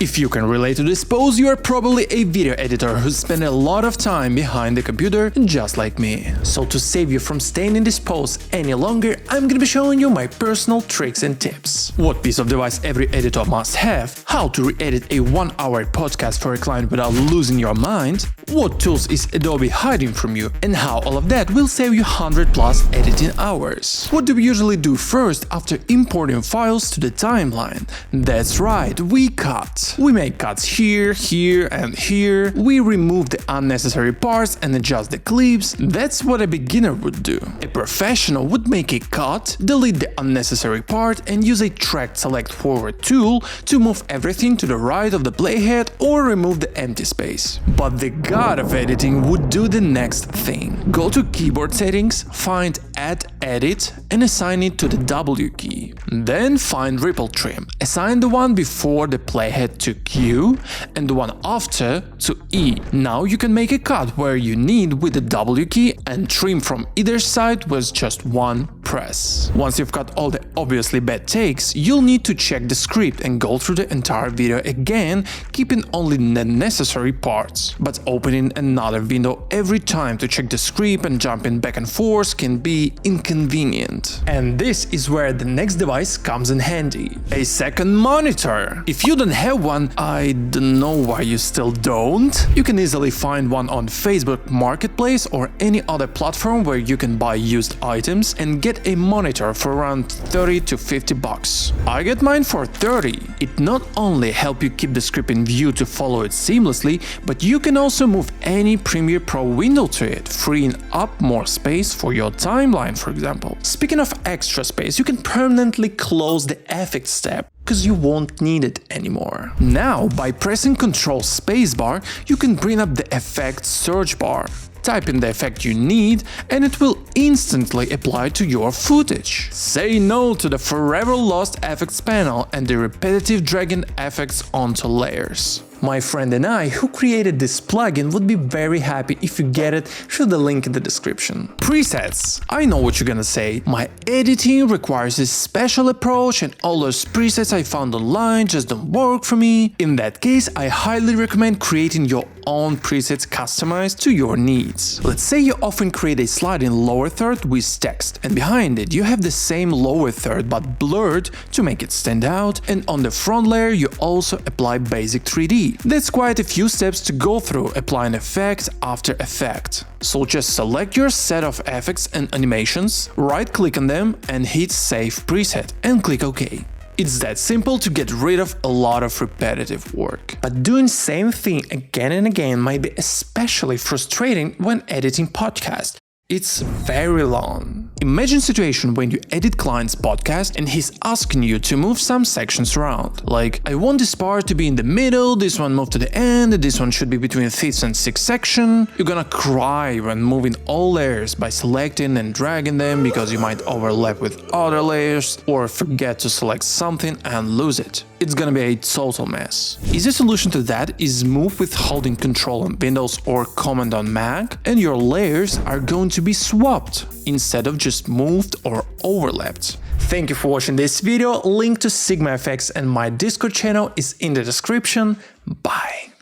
If you can relate to this pose, you are probably a video editor who spent a lot of time behind the computer just like me. So to save you from staying in this pose any longer, I'm gonna be showing you my personal tricks and tips. What piece of device every editor must have, how to re-edit a 1-hour podcast for a client without losing your mind, what tools is Adobe hiding from you, and how all of that will save you 100+ editing hours. What do we usually do first after importing files to the timeline? That's right, we cut. We make cuts here, here and here. We remove the unnecessary parts and adjust the clips. That's what a beginner would do. A professional would make a cut, delete the unnecessary part and use a track select forward tool to move everything to the right of the playhead or remove the empty space. But the god of editing would do the next thing. Go to keyboard settings, find Add Edit and assign it to the W key. Then find Ripple Trim. Assign the one before the playhead to Q and the one after to E. Now you can make a cut where you need with the W key and trim from either side with just one press. Once you've cut all the obviously bad takes, you'll need to check the script and go through the entire video again, keeping only the necessary parts. But opening another window every time to check the script and jumping back and forth can be inconvenient. And this is where the next device comes in handy. A second monitor. If you don't have one, I don't know why you still don't. You can easily find one on Facebook Marketplace or any other platform where you can buy used items and get a monitor for around 30 to 50 bucks. I get mine for 30. It not only helps you keep the script in view to follow it seamlessly, but you can also move any Premiere Pro window to it, freeing up more space for your timeline, for example. Speaking of extra space, you can permanently close the effects tab, because you won't need it anymore. Now, by pressing Ctrl Spacebar, you can bring up the effect search bar. Type in the effect you need and it will instantly apply to your footage. Say no to the forever lost effects panel and the repetitive dragging effects onto layers. My friend and I, who created this plugin, would be very happy if you get it through the link in the description. Presets. I know what you're gonna say. My editing requires a special approach and all those presets I found online just don't work for me. In that case, I highly recommend creating your own presets customized to your needs. Let's say you often create a slide in lower third with text, and behind it you have the same lower third but blurred to make it stand out, and on the front layer you also apply basic 3D. That's quite a few steps to go through applying effect after effect. So just select your set of effects and animations, right-click on them and hit Save Preset and click OK. It's that simple to get rid of a lot of repetitive work. But doing same thing again and again might be especially frustrating when editing podcasts. It's very long. Imagine a situation when you edit client's podcast and he's asking you to move some sections around. Like, I want this part to be in the middle, this one move to the end, this one should be between 5th and 6th section. You're gonna cry when moving all layers by selecting and dragging them because you might overlap with other layers or forget to select something and lose it. It's gonna be a total mess. Easy solution to that is move with holding Ctrl on Windows or Command on Mac, and your layers are going to be swapped instead of just moved or overlapped. Thank you for watching this video. Link to Sigma FX and my Discord channel is in the description. Bye.